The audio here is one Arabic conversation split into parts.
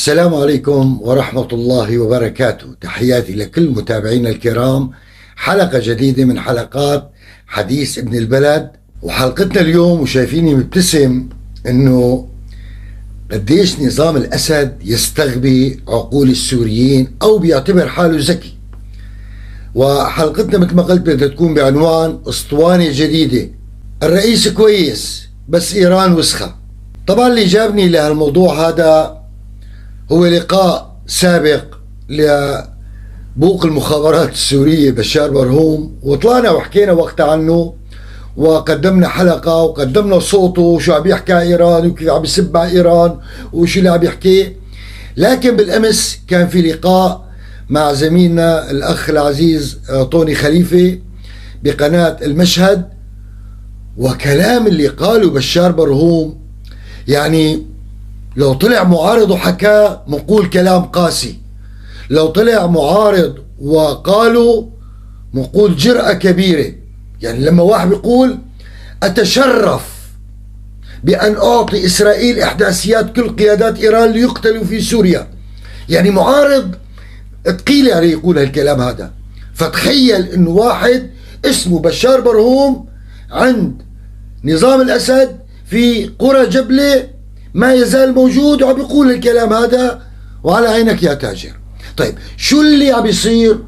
السلام عليكم ورحمة الله وبركاته. تحياتي لكل متابعينا الكرام. حلقة جديدة من حلقات حديث ابن البلد، وحلقتنا اليوم وشايفيني مبتسم انه قديش نظام الاسد يستغبي عقول السوريين او بيعتبر حاله ذكي. وحلقتنا مثل ما قلت بدها تكون بعنوان اسطوانة جديدة، الرئيس كويس بس ايران وسخة. طبعا اللي جابني لهالموضوع هذا هو لقاء سابق لبوق المخابرات السورية بشار برهوم، وطلعنا وحكينا وقتها عنه وقدمنا حلقة وقدمنا صوته وشو عم يحكي ايران وكيف عم يسب على ايران وشو اللي عم يحكيه. لكن بالامس كان في لقاء مع زميلنا الاخ العزيز طوني خليفة بقناة المشهد، وكلام اللي قاله بشار برهوم يعني لو طلع معارض وحكى منقول كلام قاسي، لو طلع معارض وقالوا منقول جرأة كبيرة. يعني لما واحد بيقول أتشرف بأن أعطي إسرائيل إحداثيات كل قيادات إيران ليقتلوا في سوريا، يعني معارض ثقيل عليه يقول هالكلام هذا. فتخيل إنه واحد اسمه بشار برهوم عند نظام الأسد في قرى جبلة ما يزال موجود وعم يقول الكلام هذا، وعلى عينك يا تاجر. طيب شو اللي عم يصير؟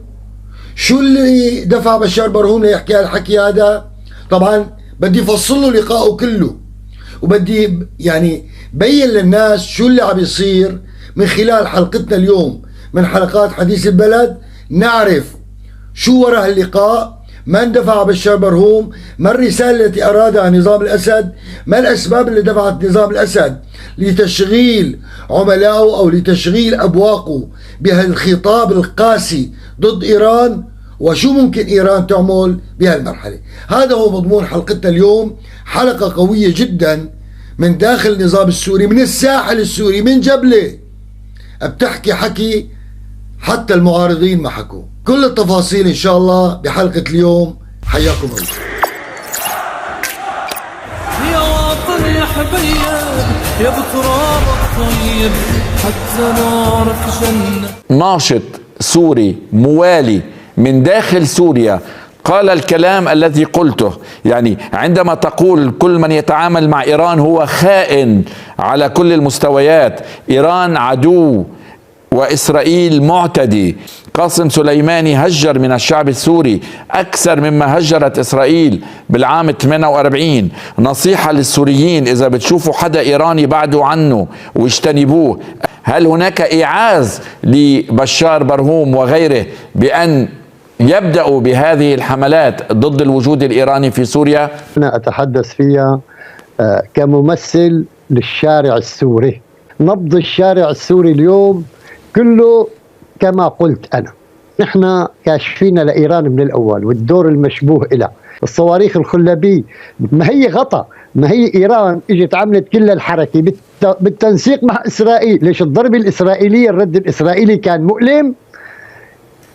شو اللي دفع بشار برهوم ليحكي هالحكي هذا؟ طبعا بدي افصل له لقائه كله، وبدي يعني بين للناس شو اللي عم يصير من خلال حلقتنا اليوم من حلقات حديث البلد. نعرف شو وراء اللقاء، ما اندفع بشار برهوم، ما الرسالة التي أرادها نظام الأسد، ما الأسباب اللي دفعت نظام الأسد لتشغيل عملائه أو لتشغيل أبواقه بهالخطاب القاسي ضد إيران، وشو ممكن إيران تعمل بهالمرحلة. هذا هو مضمون حلقتنا اليوم. حلقة قوية جدا من داخل النظام السوري، من الساحل السوري، من جبلة، بتحكي حكي حتى المعارضين ما حكوا. كل التفاصيل إن شاء الله بحلقة اليوم. حياكم الله. يا وطن يا حبيب يا بتراب الطيب حتى نارك جنة. ناشط سوري موالي من داخل سوريا قال الكلام الذي قلته. يعني عندما تقول كل من يتعامل مع إيران هو خائن على كل المستويات، إيران عدو وإسرائيل معتدي. قاسم سليماني هجر من الشعب السوري أكثر مما هجرت إسرائيل بالعام 48. نصيحة للسوريين، إذا بتشوفوا حدا إيراني بعدوا عنه واجتنبوه. هل هناك إيعاز لبشار برهوم وغيره بأن يبدأوا بهذه الحملات ضد الوجود الإيراني في سوريا؟ أنا أتحدث فيها كممثل للشارع السوري. نبض الشارع السوري اليوم كله كما قلت أنا، نحن كاشفين لإيران من الأول والدور المشبوه إلى الصواريخ الخلابية. ما هي غطى، ما هي إيران إجت عملت كل الحركة بالتنسيق مع إسرائيل. ليش الضربة الإسرائيلية الرد الإسرائيلي كان مؤلم؟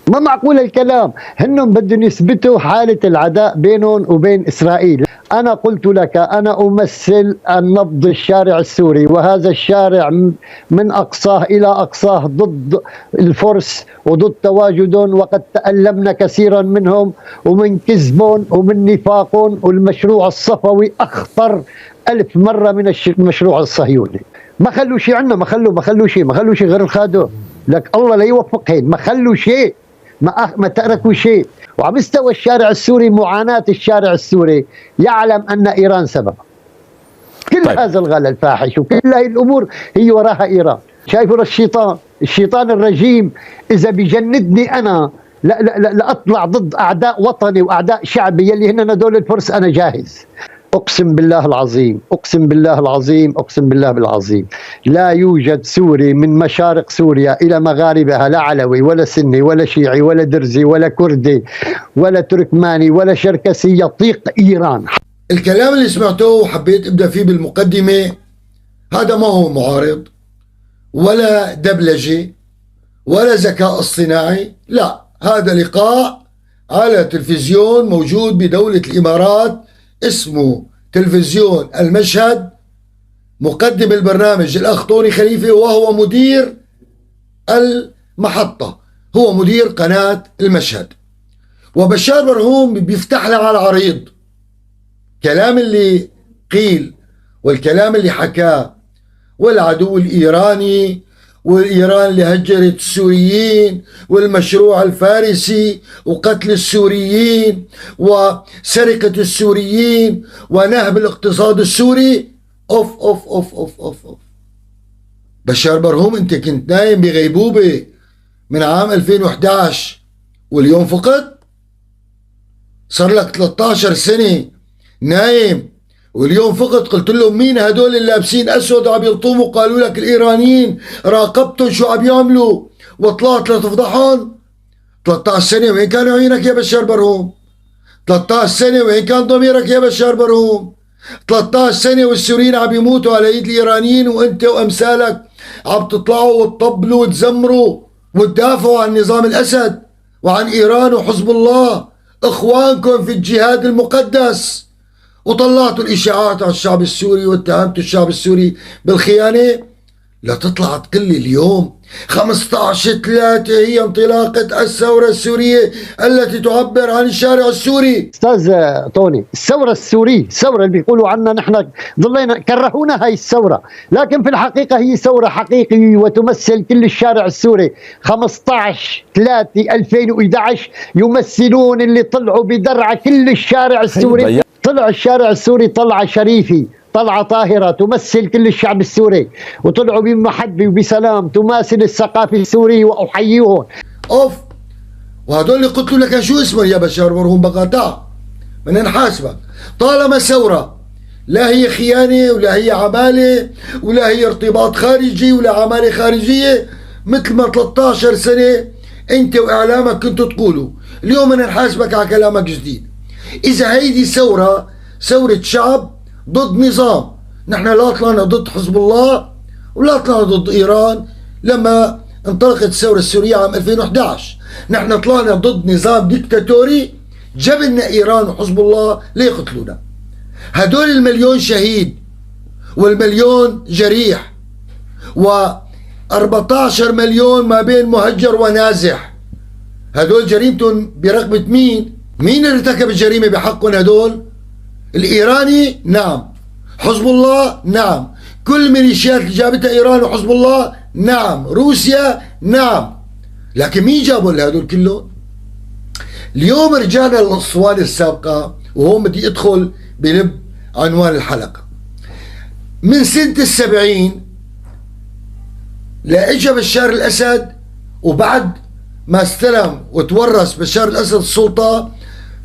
ما معقول الكلام. هنهم بدهم يثبتوا حالة العداء بينهم وبين إسرائيل. أنا قلت لك أنا أمثل النبض الشارع السوري، وهذا الشارع من أقصاه إلى أقصاه ضد الفرس وضد تواجدهم، وقد تألمنا كثيرا منهم ومن كذبهم ومن نفاقهم. والمشروع الصفوي أخطر 1000 مرة من المشروع الصهيوني. ما خلوا شيء عنا، ما خلوا شيء غير الخادم. لك الله لا يوفقهم، ما خلوا شيء، ما تركوا شيء. وعم يستوى الشارع السوري معاناة الشارع السوري يعلم أن إيران سبب كل هذا الغلا الفاحش، وكل هذه الأمور هي وراها إيران. شايفوا الشيطان الرجيم إذا بيجندني أنا لا أطلع ضد أعداء وطني وأعداء شعبي يلي هن هدول الفرس، أنا جاهز. أقسم بالله العظيم، أقسم بالله العظيم، أقسم بالله بالعظيم، لا يوجد سوري من مشارق سوريا إلى مغاربها، لا علوي ولا سني ولا شيعي ولا درزي ولا كردي ولا تركماني ولا شركسي يطيق إيران. الكلام اللي سمعته وحبيت ابدأ فيه بالمقدمة، هذا ما هو معارض ولا دبلجة ولا ذكاء اصطناعي، لا، هذا لقاء على تلفزيون موجود بدولة الإمارات اسمه تلفزيون المشهد. مقدم البرنامج الأخ طوني خليفة، وهو مدير المحطة، هو مدير قناة المشهد. وبشار برهوم بيفتح لها على العريض كلام اللي قيل والكلام اللي حكاه، والعدو الإيراني، والإيران اللي هجرت السوريين، والمشروع الفارسي، وقتل السوريين، وسرقة السوريين، ونهب الاقتصاد السوري. أوف أوف أوف أوف أوف أوف. بشار برهوم أنت كنت نايم بغيبوبة من عام 2011 واليوم فقط؟ صار لك 13 سنة نايم واليوم فقط. قلت لهم مين هدول اللي لابسين اسود وعم يلطموا؟ قالوا لك الايرانيين. راقبتهم شو عم يعملوا وطلعت لتفضحهم. 13 سنة وين كان عينك يا بشار برهوم؟ 13 سنة وين كان ضميرك يا بشار برهوم؟ 13 سنة والسوريين عم يموتوا على ايد الايرانيين، وانت وامثالك عم تطلعوا وتطبلوا وتزمروا وتدافعوا عن نظام الاسد وعن ايران وحزب الله اخوانكم في الجهاد المقدس، وطلعتوا الاشاعات على الشعب السوري واتهمتوا الشعب السوري بالخيانه. لا تطلع تقول لي اليوم 15/3 هي انطلاقه الثوره السوريه التي تعبر عن الشارع السوري. استاذ طوني، الثوره السوريه، الثوره اللي بيقولوا عنها نحن ضلينا كرهونا هاي الثوره، لكن في الحقيقه هي ثوره حقيقيه وتمثل كل الشارع السوري. 15/3/2011 يمثلون اللي طلعوا بدرعه كل الشارع السوري. طلع الشارع السوري طلعه شريفه، طلعة طاهرة تمثل كل الشعب السوري، وطلعوا بمحبة وبسلام تماثل الثقافة السورية، وأحييهم. أوف. وهدول اللي قلت لك شو اسمه يا بشار برهوم بقاطع بدنا نحاسبك. طالما ثورة لا هي خيانة ولا هي عمالة ولا هي ارتباط خارجي ولا عمالة خارجية، مثل ما 13 سنة أنت وإعلامك كنتوا تقولوا، اليوم بدنا نحاسبك على كلامك جديد. إذا هيدي ثورة شعب ضد نظام، نحن لا طلعنا ضد حزب الله ولا طلعنا ضد إيران. لما انطلقت الثورة السورية عام 2011 نحن طلعنا ضد نظام ديكتاتوري جبلنا إيران وحزب الله ليقتلونا. هدول المليون شهيد والمليون جريح و14 مليون ما بين مهجر ونازح، هدول جريمتهم برقبة مين؟ مين اللي ارتكب الجريمة بحقهم هدول؟ الإيراني؟ نعم. حزب الله؟ نعم. كل ميليشيات اللي جابتها إيران وحزب الله؟ نعم. روسيا؟ نعم. لكن مين جابوا هدول كلهم؟ اليوم رجعنا للأسطوانة السابقة، وهون بدي أدخل بلب عنوان الحلقة. من سنة 70 لإجا بشار الأسد، وبعد ما استلم وتورث بشار الأسد السلطة،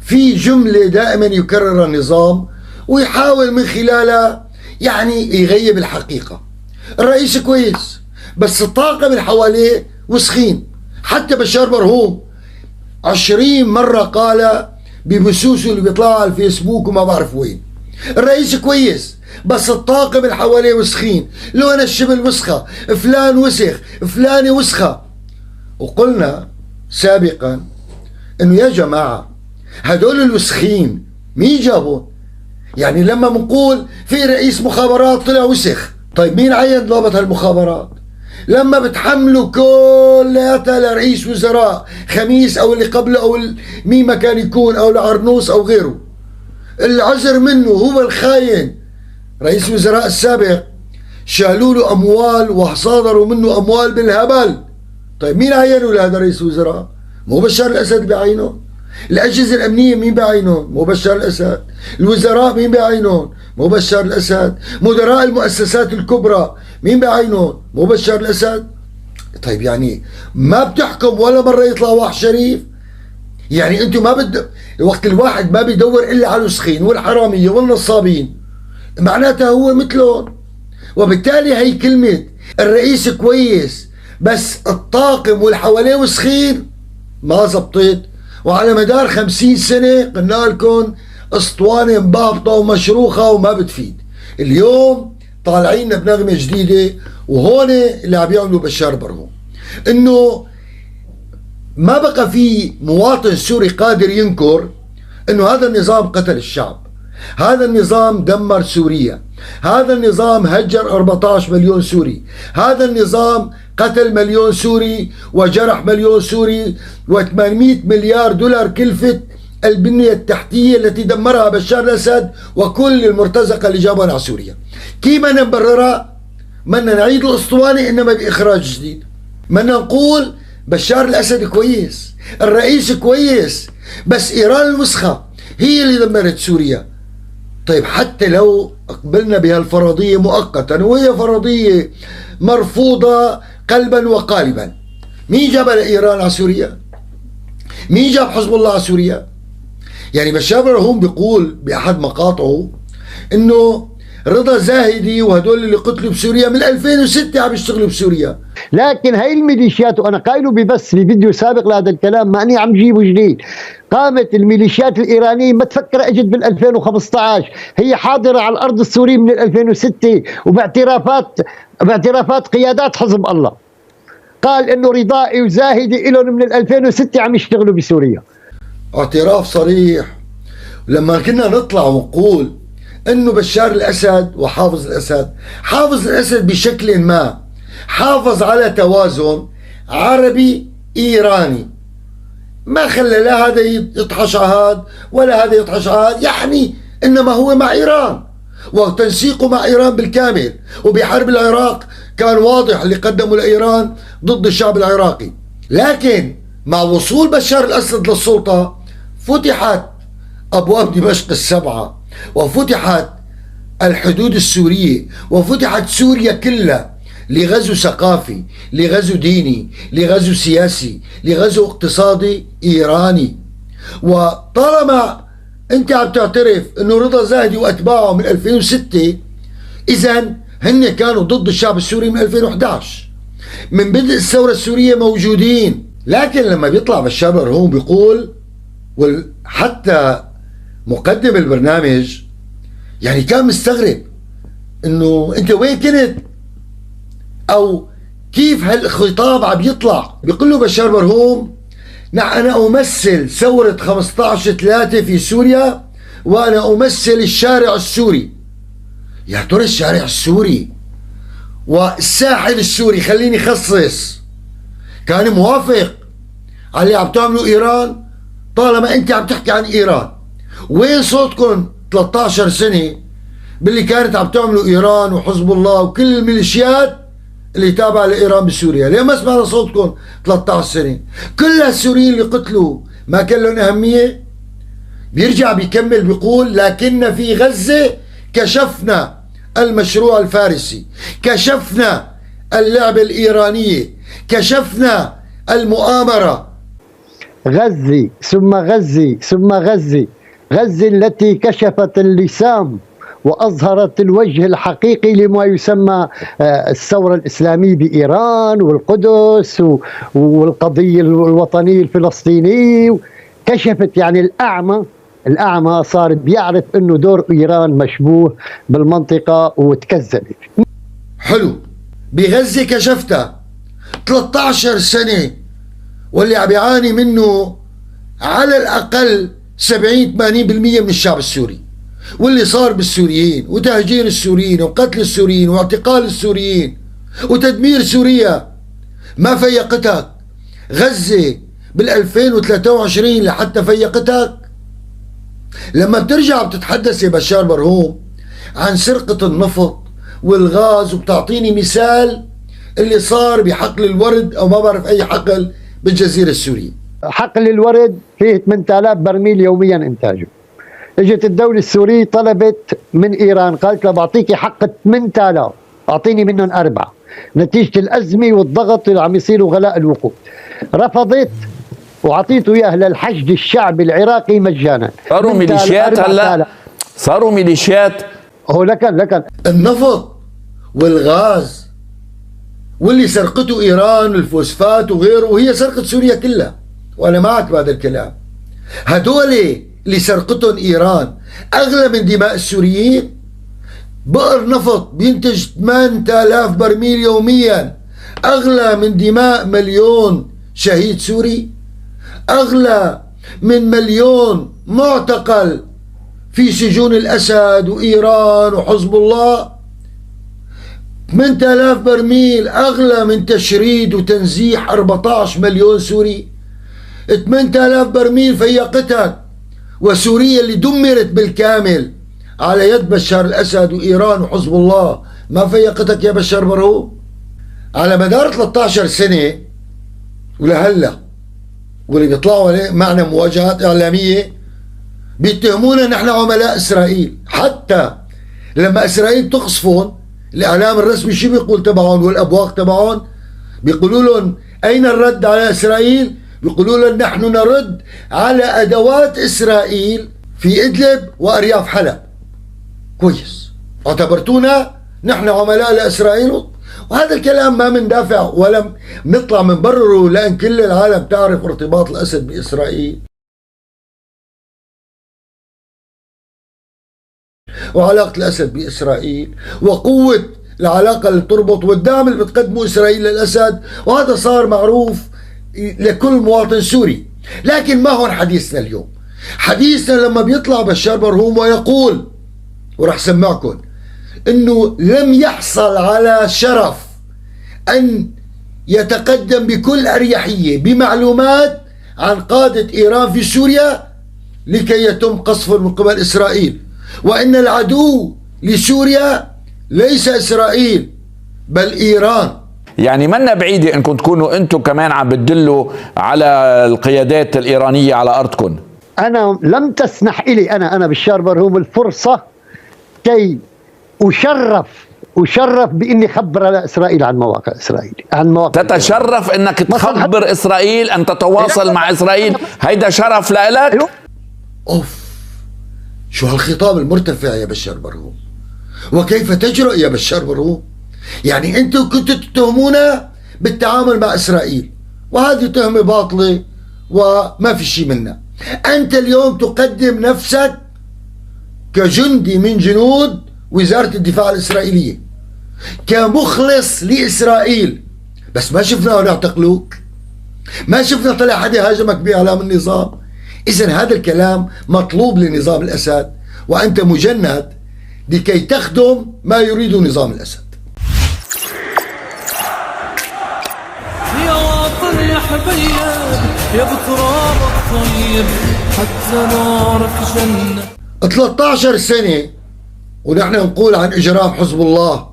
في جملة دائما يكررها النظام ويحاول من خلالها يعني يغيب الحقيقة. الرئيس كويس بس الطاقم اللي حواليه وسخين. حتى بشار برهوم 20 مرة قال ببثوثه اللي بيطلعوا على الفيسبوك وما بعرف وين. الرئيس كويس بس الطاقم اللي حواليه وسخين، لون الشبل وسخة، فلان وسخ، فلانة وسخة. وقلنا سابقا انه يا جماعة هدول الوسخين مين جابوا؟ يعني لما بنقول في رئيس مخابرات طلع وسخ، طيب مين عين ضابط هالمخابرات؟ لما بتحملوا كلياتها لرئيس وزراء خميس او اللي قبله او مين ما كان يكون او العرنوس او غيره، العذر منه هو الخاين. رئيس الوزراء السابق شالوا له اموال وصادروا منه اموال بالهبل. طيب مين عينوا لهذا رئيس الوزراء؟ مو بشار الاسد بعينه. الأجهزة الأمنية مين بعينهم؟ مو بشار الأسد. الوزراء مين بعينهم؟ مو بشار الأسد. مدراء المؤسسات الكبرى مين بعينهم؟ مو بشار الأسد. طيب يعني ما بتحكم ولا مرة يطلع واحد شريف؟ يعني أنتم ما بد وقت الواحد ما بيدور إلا على الوسخين والحرامية والنصابين، معناتها هو مثلهم. وبالتالي هي كلمة الرئيس كويس بس الطاقم والحواليه وسخين ما زبطت. وعلى مدار 50 سنة قلنا لكم اسطوانة مبابطة ومشروخة وما بتفيد. اليوم طالعين بنغمة جديدة، وهون اللي عم يعملوا بشار برهوم انه ما بقى في مواطن سوري قادر ينكر انه هذا النظام قتل الشعب. هذا النظام دمر سوريا، هذا النظام هجر 14 مليون سوري، هذا النظام قتل مليون سوري وجرح مليون سوري، و800 مليار دولار كلفت البنية التحتية التي دمرها بشار الأسد وكل المرتزقة اللي جابوها على سوريا. كيف بدنا نبررها؟ بدنا نعيد الأسطوانة إنما بإخراج جديد. بدنا نقول بشار الأسد كويس، الرئيس كويس، بس إيران الوسخة هي اللي دمرت سوريا. طيب حتى لو قبلنا بهالفرضية مؤقتا، وهي فرضية مرفوضة قلبا وقالبا، مين جاب إيران على سوريا؟ مين جاب حزب الله على سوريا؟ يعني بشار برهوم بيقول بأحد مقاطعه إنه رضا زاهدي وهدول اللي قتلوا بسوريا من 2006 عم يشتغلوا بسوريا. لكن هاي الميليشيات، وانا قايله ببث في فيديو سابق لهذا الكلام، ماني عم جيبه جديد، قامت الميليشيات الايرانيه ما تفكر اجت بال 2015، هي حاضره على الارض السوريه من 2006 وباعترافات قيادات حزب الله. قال انه رضائي وزاهدي لهم من 2006 عم يشتغلوا بسوريا. اعتراف صريح. لما كنا نطلع ونقول انه بشار الاسد وحافظ الاسد، حافظ الاسد بشكل ما حافظ على توازن عربي ايراني، ما خلى لا هذا يطحش على هذا ولا هذا يطحش على هذا، يعني انما هو مع ايران وتنسيقه مع ايران بالكامل. وبحرب العراق كان واضح اللي قدموا لايران ضد الشعب العراقي. لكن مع وصول بشار الاسد للسلطه فتحت ابواب دمشق السبعه، وفتحت الحدود السوريه، وفتحت سوريا كلها لغزو ثقافي، لغزو ديني، لغزو سياسي، لغزو اقتصادي ايراني. وطالما انت عم تعترف انه رضا زاهدي واتباعه من 2006، اذا هن كانوا ضد الشعب السوري من 2011 من بدء الثوره السوريه موجودين. لكن لما بيطلع بشار برهوم بيقول، وحتى مقدم البرنامج يعني كان مستغرب انه انت وين كنت او كيف هالخطاب عم يطلع. بيقول له بشار برهوم: انا امثل ثورة 15/3 في سوريا، وانا امثل الشارع السوري. يا ترى الشارع السوري والساحل السوري، خليني خصص، كان موافق على اللي عم تعمله ايران؟ طالما انت عم تحكي عن ايران، وين صوتكم 13 سنة باللي كانت عم تعمله ايران وحزب الله وكل الميليشيات اللي تابعة لايران بسوريا؟ ليه ما سمعنا صوتكم 13 سنة؟ كل السوريين اللي قتلوا ما كان لهم اهمية؟ بيرجع بيكمل بيقول: لكن في غزة كشفنا المشروع الفارسي، كشفنا اللعبة الإيرانية، كشفنا المؤامرة. غزة ثم غزة ثم غزة، غزة التي كشفت اللسان وأظهرت الوجه الحقيقي لما يسمى الثورة الإسلامية بإيران والقدس والقضية الوطنية الفلسطينية. كشفت يعني الأعمى صار بيعرف أنه دور إيران مشبوه بالمنطقة وتكذبت. حلو، بغزة كشفتها 13 سنة، واللي عم يعاني منه على الأقل 70-80% من الشعب السوري، واللي صار بالسوريين وتهجير السوريين وقتل السوريين واعتقال السوريين وتدمير سوريا، ما فيقتك غزة بال2023 لحتى فيقتك؟ لما بترجع بتتحدث يا بشار برهوم عن سرقة النفط والغاز، وبتعطيني مثال اللي صار بحقل الورد او ما بعرف اي حقل بالجزيرة السورية. حقل الورد فيه 8000 برميل يوميا انتاجه. اجت الدولة السورية طلبت من ايران، قالت لها بعطيكي حق 8000، اعطيني منهم 4 نتيجة الازمة والضغط اللي عم يصيروا غلاء الوقود. رفضت وعطيته اياه للحشد الشعبي العراقي مجانا. صاروا ميليشيات هلا، صاروا ميليشيات. هو لكن النفط والغاز واللي سرقته ايران، الفوسفات وغيره، وهي سرقت سوريا كلها، وانا معك بهذا الكلام. هدول اللي سرقتهم ايران اغلى من دماء السوريين. بئر نفط بينتج 8000 برميل يوميا، اغلى من دماء 1,000,000 شهيد سوري، اغلى من 1,000,000 معتقل في سجون الأسد وإيران وحزب الله 8000 برميل أغلى من تشريد وتنزيح 14 مليون سوري. 8000 برميل فيقتها، وسوريا اللي دمرت بالكامل على يد بشار الأسد وإيران وحزب الله ما فيقتك يا بشار برهوم؟ على مدار 13 سنة ولهلا واللي بيطلعوا معنا مواجهات إعلامية بيتهمونا نحن عملاء إسرائيل. حتى لما إسرائيل تقصفون الإعلام الرسمي شو بيقول تبعهم والأبواق تبعهم؟ بيقولوا لهم أين الرد على إسرائيل؟ بيقولوا لهم نحن نرد على أدوات إسرائيل في إدلب وأرياف حلب. كويس، اعتبرتونا نحن عملاء لإسرائيل؟ وهذا الكلام ما مندافع ولا نطلع منبرره، لأن كل العالم تعرف ارتباط الأسد بإسرائيل وعلاقة الأسد بإسرائيل وقوة العلاقة اللي بتربط والدعم اللي بتقدمه إسرائيل للأسد، وهذا صار معروف لكل مواطن سوري. لكن ما هون حديثنا اليوم. حديثنا لما بيطلع بشار برهوم ويقول، ورح سمعكم، انه لم يحصل على شرف ان يتقدم بكل اريحيه بمعلومات عن قاده ايران في سوريا لكي يتم قصفه من قبل اسرائيل، وان العدو لسوريا ليس اسرائيل بل ايران. يعني منا بعيدة انكم تكونوا انتم كمان عم بتدلوا على القيادات الايرانية على ارضكم. انا لم تسنح لي انا بشار برهوم الفرصة كي أشرف بإني خبر على إسرائيل عن مواقع إسرائيل، عن مواقع تتشرف إنك تخبر إسرائيل، أن تتواصل مع إسرائيل، هيدا شرف لإلك؟ أوف، شو هالخطاب المرتفع يا بشار برهوم؟ وكيف تجرؤ يا بشار برهوم؟ يعني أنتم كنتوا تتهمونا بالتعامل مع إسرائيل، وهذه تهمة باطلة وما في شيء منها. أنت اليوم تقدم نفسك كجندي من جنود وزارة الدفاع الإسرائيلية، كمخلص لإسرائيل، بس ما شفنا يعتقلوك، ما شفنا طلع حدا هاجمك بإعلام النظام. إذن هذا الكلام مطلوب لنظام الأسد، وأنت مجند لكي تخدم ما يريد نظام الأسد. يا وطن يا حبيب يا بتراب الطيب حتى نارك جنة. 13 سنة ونحن نقول عن إجرام حزب الله.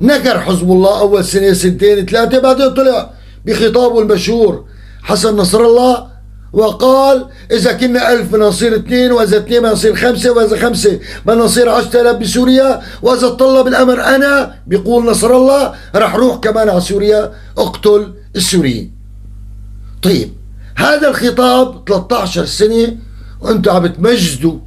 نكر حزب الله أول سنة سنتين ثلاثة، بعدين طلع بخطابه المشهور حسن نصر الله وقال إذا كنا 1000 بدنا نصير 2، وإذا 2 بدنا نصير 5، وإذا 5 بدنا نصير 10,000 بسوريا، وإذا طلب الأمر أنا بيقول نصر الله رح روح كمان على سوريا أقتل السوريين. طيب هذا الخطاب 13 سنة وأنتم عم بتمجدوا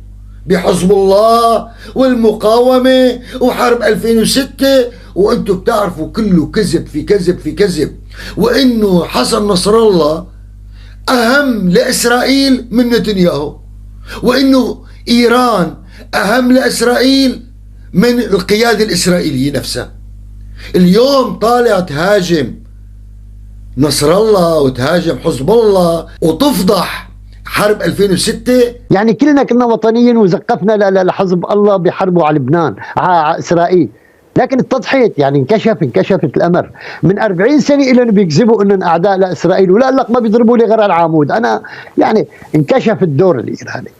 بحزب الله والمقاومة وحرب 2006، وأنتم بتعرفوا كله كذب في كذب في كذب، وإنه حسن نصر الله أهم لإسرائيل من نتنياهو، وإنه إيران أهم لإسرائيل من القيادة الإسرائيلية نفسها. اليوم طالع تهاجم نصر الله وتهاجم حزب الله وتفضح حرب 2006. يعني كلنا كنا وطنيين وزقفنا لحزب الله بحربه على لبنان على إسرائيل، لكن اتضحت، يعني انكشفت الأمر من 40 سنة إلى بيكذبوا إنهم أعداء لإسرائيل، ولا لك ما بيضربوا لي غير العمود. أنا يعني انكشف الدور الإيراني.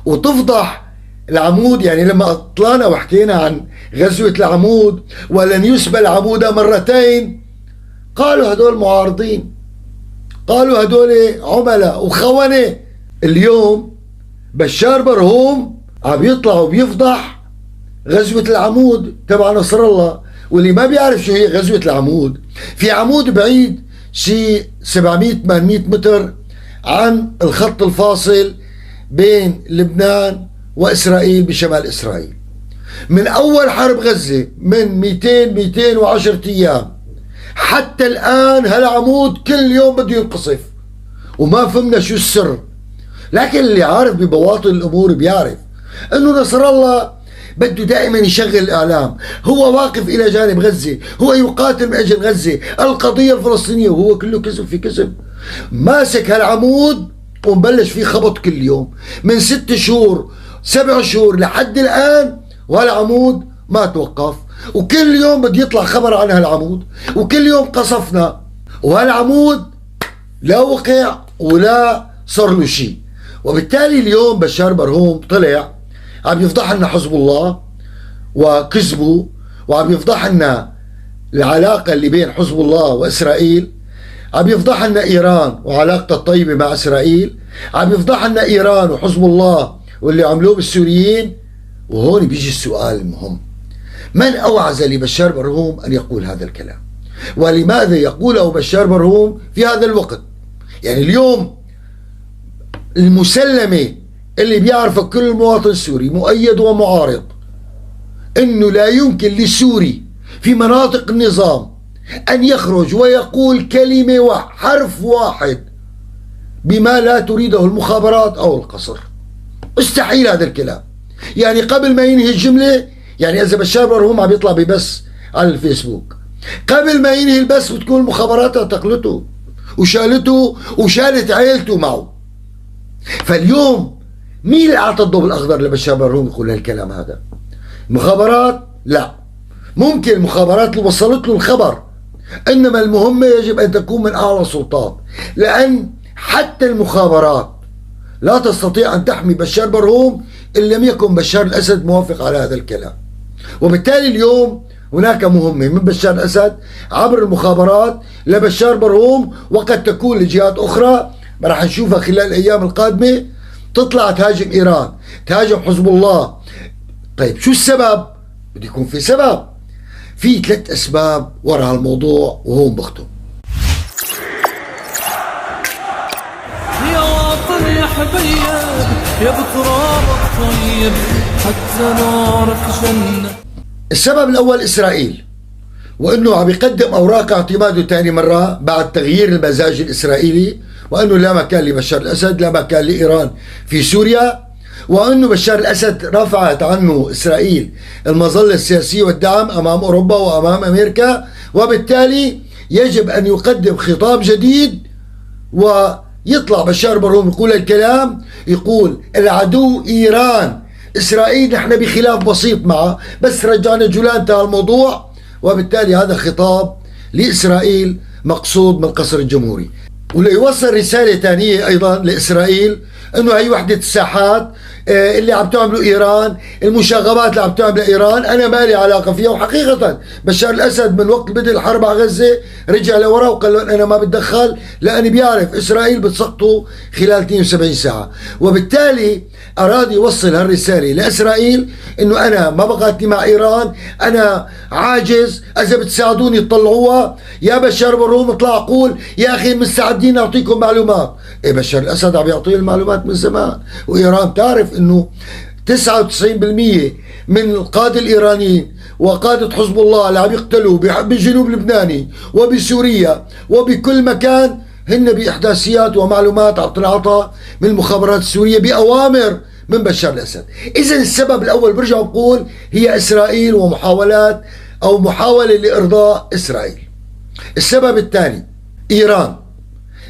وتفضح العمود. يعني لما طلعنا وحكينا عن غزوة العمود ولن يسبى العمود مرتين، قالوا هدول معارضين، قالوا هدول عملاء وخونة. اليوم بشار برهوم عم يطلع وبيفضح غزوة العمود تبع نصر الله. واللي ما بيعرف شو هي غزوة العمود، في عمود بعيد شي 700-800 متر عن الخط الفاصل بين لبنان وإسرائيل بشمال إسرائيل. من أول حرب غزة من 210 أيام حتى الآن هالعمود كل يوم بده ينقصف، وما فهمنا شو السر. لكن اللي عارف ببواطن الأمور بيعرف أنه نصر الله بده دائما يشغل الإعلام، هو واقف إلى جانب غزة، هو يقاتل من أجل غزة، القضية الفلسطينية، وهو كله كذب في كذب. ماسك هالعمود ومبلش فيه خبط كل يوم من 6 شهور 7 شهور لحد الآن وهالعمود ما توقف، وكل يوم بده يطلع خبر عن هالعمود، وكل يوم قصفنا، وهالعمود لا وقع ولا صار له شيء. وبالتالي اليوم بشار برهوم طلع عم يفضح لنا حزب الله وكذبوا، وعم يفضح لنا العلاقة اللي بين حزب الله وإسرائيل، عم يفضح لنا إيران وعلاقتها الطيبة مع إسرائيل، عم يفضح لنا إيران وحزب الله واللي عملوه بالسوريين. وهون بيجي السؤال المهم: من أوعز لبشار برهوم أن يقول هذا الكلام؟ ولماذا يقوله بشار برهوم في هذا الوقت؟ يعني اليوم المسلمة اللي بيعرفه كل مواطن سوري مؤيد ومعارض انه لا يمكن للسوري في مناطق النظام ان يخرج ويقول كلمة وحرف واحد بما لا تريده المخابرات او القصر. مستحيل هذا الكلام. يعني قبل ما ينهي الجملة، يعني اذا بشار برهوم عم يطلع ببث على الفيسبوك، قبل ما ينهي البث بتكون المخابرات اعتقلته وشالته وشالت عيلته معه. فاليوم مين اللي اعطى الضوء الاخضر لبشار برهوم يقول هالكلام هذا؟ المخابرات؟ لا، ممكن المخابرات اللي وصلت له الخبر، انما المهمه يجب ان تكون من اعلى السلطات، لان حتى المخابرات لا تستطيع ان تحمي بشار برهوم ان لم يكن بشار الاسد موافق على هذا الكلام. وبالتالي اليوم هناك مهمه من بشار الاسد عبر المخابرات لبشار برهوم، وقد تكون لجهات اخرى رح نشوفها خلال الايام القادمه تطلع تهاجم ايران، تهاجم حزب الله. طيب شو السبب؟ بده يكون في سبب. في 3 اسباب وراء الموضوع، وهون بختم. يا وطن يا حبيب يا بتراب الطيب حتى نارك جنة. السبب الاول اسرائيل، وانه عم يقدم اوراق اعتماده ثاني مره بعد تغيير المزاج الاسرائيلي، وانه لا مكان لبشار الاسد، لا مكان لايران في سوريا، وانه بشار الاسد رفعت عنه اسرائيل المظله السياسيه والدعم امام اوروبا وامام امريكا، وبالتالي يجب ان يقدم خطاب جديد ويطلع بشار برهوم يقول الكلام، يقول العدو ايران، اسرائيل نحن بخلاف بسيط معه، بس رجعنا جولان انتهى الموضوع. وبالتالي هذا خطاب لاسرائيل مقصود من القصر الجمهوري. وليوصل رساله ثانيه ايضا لاسرائيل انه هي وحده الساحات اللي عم تعمله ايران، المشاغبات اللي عم تعملها ايران انا ما لي علاقه فيها. وحقيقه بشار الاسد من وقت بدء الحرب على غزه رجع لورا وقال لهم انا ما بتدخل، لاني بيعرف اسرائيل بتسقطه خلال 72 ساعه. وبالتالي اراد يوصل هالرساله لاسرائيل انه انا ما بقاتل مع ايران، انا عاجز، اذا بتساعدوني تطلعوها. يا بشار برهوم اطلع قول يا اخي مستعدين نعطيكم معلومات. إيه بشار الاسد عم يعطيه المعلومات من زمان، وايران تعرف انه 99% من القادة الإيرانيين وقادة حزب الله اللي عم يقتلوا بجنوب لبناني وبسوريا وبكل مكان هن بإحداثيات ومعلومات عم تنعطى من المخابرات السورية بأوامر من بشار الأسد. إذا السبب الأول برجع بقول هي إسرائيل ومحاولات أو محاولة لإرضاء إسرائيل. السبب الثاني إيران.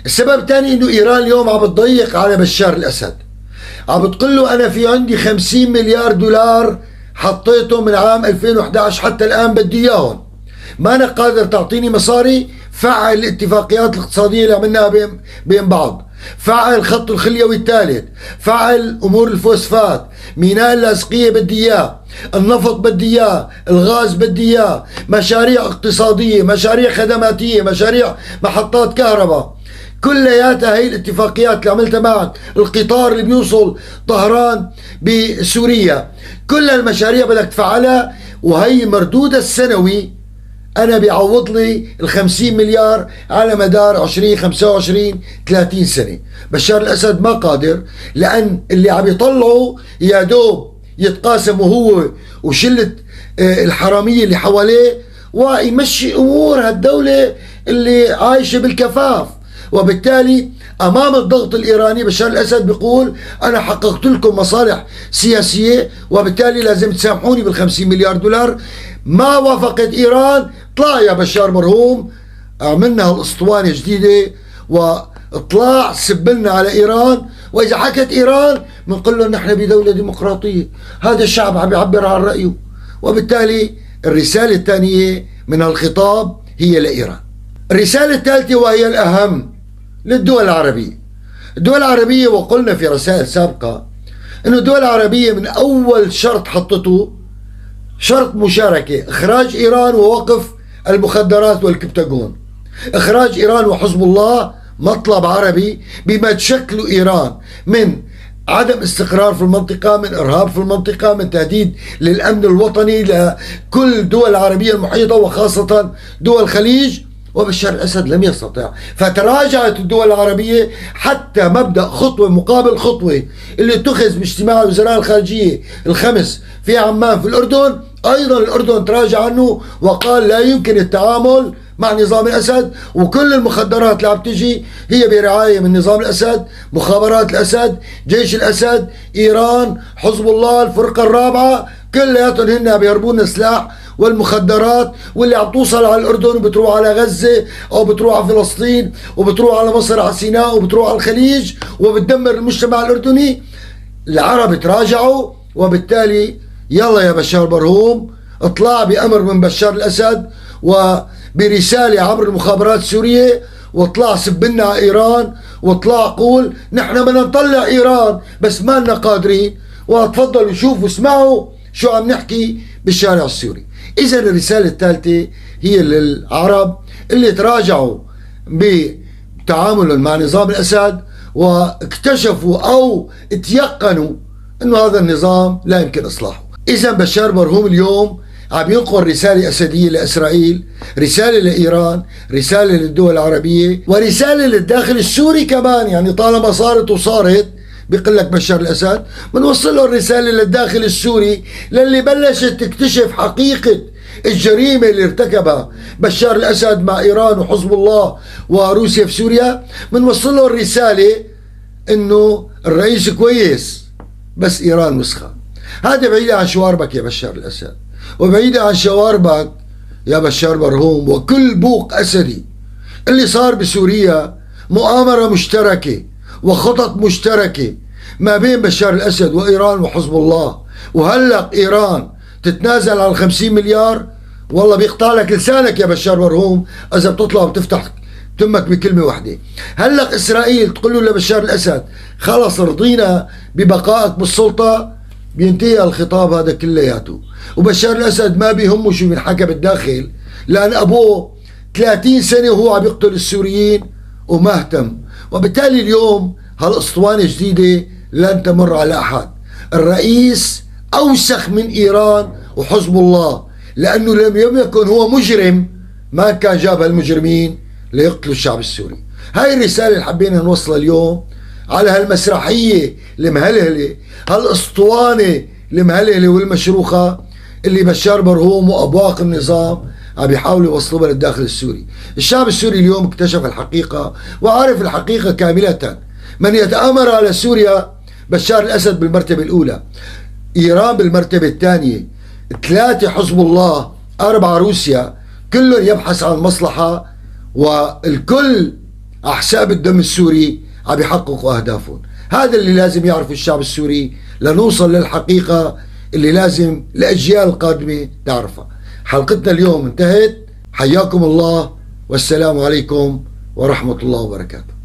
السبب الثاني إنه إيران اليوم عم بتضيق على بشار الأسد، عم بتقول له أنا في عندي 50 مليار دولار حطيته من عام 2011 حتى الآن بدي إياهم، ما أنا قادر تعطيني مصاري، فعل الاتفاقيات الاقتصادية اللي عملناها بين بعض، فعل خط الخليوي الثالث، فعل أمور الفوسفات، ميناء اللاذقية بدي إياه، النفط بدي إياه، الغاز بدي إياه، مشاريع اقتصادية، مشاريع خدماتية، مشاريع محطات كهرباء، كلياتها هي الاتفاقيات اللي عملتها معك، القطار اللي بيوصل طهران بسوريا، كل المشاريع بدك تفعلها، وهي مردودها السنوي أنا بيعوض لي 50 مليار على مدار 20 25 30 سنة. بشار الأسد ما قادر، لأن اللي عم يطلعوا يا دوب يتقاسموا هو وشلة الحرامية اللي حواليه ويمشي أمور هالدولة اللي عايشة بالكفاف. وبالتالي أمام الضغط الإيراني بشار الأسد بيقول أنا حققت لكم مصالح سياسية، وبالتالي لازم تسامحوني بال50 مليار دولار. ما وافقت إيران، طلع يا بشار برهوم عملنا هالاسطوانة جديدة واطلاع سبلنا على إيران، وإذا حكت إيران بنقول له نحن بدولة ديمقراطية، هذا الشعب عم يعبر عن رأيه. وبالتالي الرسالة الثانية من الخطاب هي لإيران. الرسالة الثالثة وهي الأهم للدول العربية. الدول العربية، وقلنا في رسائل سابقة أن الدول العربية من أول شرط حطته شرط مشاركة، إخراج إيران ووقف المخدرات والكبتاغون. إخراج إيران وحزب الله مطلب عربي بما تشكل إيران من عدم استقرار في المنطقة، من إرهاب في المنطقة، من تهديد للأمن الوطني لكل الدول العربية المحيطة وخاصة دول الخليج. وبشار الأسد لم يستطع، فتراجعت الدول العربية حتى مبدأ خطوة مقابل خطوة اللي اتخذ باجتماع وزراء الخارجية الخمس في عمان في الأردن. أيضا الأردن تراجع عنه وقال لا يمكن التعامل مع نظام الأسد، وكل المخدرات اللي عم تجي هي برعاية من نظام الأسد، مخابرات الأسد، جيش الأسد، إيران، حزب الله، الفرقة الرابعة، كلياتهم هن عم يهربون السلاح والمخدرات، واللي عم توصل على الأردن وبتروح على غزة أو بتروح على فلسطين وبتروح على مصر على سيناء وبتروح على الخليج وبتدمر المجتمع الأردني. العرب تراجعوا، وبالتالي يلا يا بشار برهوم اطلع بأمر من بشار الأسد وبرسالة عبر المخابرات السورية، واطلع سبنا على إيران، واطلع قول نحن بدنا نطلع إيران بس ما لنا قادرين، وتفضلوا شوفوا اسمعوا شو عم نحكي بالشارع السوري. إذا الرسالة الثالثة هي للعرب اللي تراجعوا بتعاملهم مع نظام الأسد واكتشفوا أو تيقنوا أنه هذا النظام لا يمكن إصلاحه. إذا بشار برهوم اليوم عم ينقل رسالة أسدية لإسرائيل، رسالة لإيران، رسالة للدول العربية، ورسالة للداخل السوري كمان. يعني طالما صارت وصارت بيقول لك بشار الأسد، بنوصل له الرسالة للداخل السوري للي بلشت تكتشف حقيقة الجريمة اللي ارتكبها بشار الأسد مع إيران وحزب الله وروسيا في سوريا. بنوصل له الرسالة إنه الرئيس كويس بس إيران وسخة. هذا بعيد عن شواربك يا بشار الأسد، وبعيد عن شواربك يا بشار برهوم وكل بوق أسدي. اللي صار بسوريا مؤامرة مشتركة وخطط مشتركة ما بين بشار الأسد وإيران وحزب الله. وهلق إيران تتنازل عن 50 مليار، والله بيقطع لك لسانك يا بشار برهوم إذا بتطلع وبتفتح تمك بكلمة واحدة. هلق إسرائيل تقول له لبشار الأسد خلص رضينا ببقائك بالسلطة، بينتهي الخطاب هذا كلياته. وبشار الأسد ما بيهمه شو بينحكى بالداخل، لأن أبوه 30 سنة وهو عم يقتل السوريين وما اهتم. وبالتالي اليوم هالاسطوانة جديدة لن تمر على أحد. الرئيس أوسخ من إيران وحزب الله، لأنه لم يكن هو مجرم ما كان جاب هالمجرمين ليقتلوا الشعب السوري. هاي الرسالة اللي حبينا نوصلها اليوم على هالمسرحية المهلهلة، هالاسطوانة المهلهلة والمشروخة اللي بشار برهوم وأبواق النظام عم يحاولوا يوصلوها للداخل السوري. الشعب السوري اليوم اكتشف الحقيقة وعارف الحقيقة كاملة. من يتآمر على سوريا بشار الأسد بالمرتبة الأولى، إيران بالمرتبة الثانية، 3 حزب الله، 4 روسيا، كلهم يبحث عن مصلحة، والكل على حساب الدم السوري عم يحققوا أهدافهم. هذا اللي لازم يعرفه الشعب السوري لنوصل للحقيقة اللي لازم الأجيال القادمة تعرفها. حلقتنا اليوم انتهت، حياكم الله والسلام عليكم ورحمة الله وبركاته.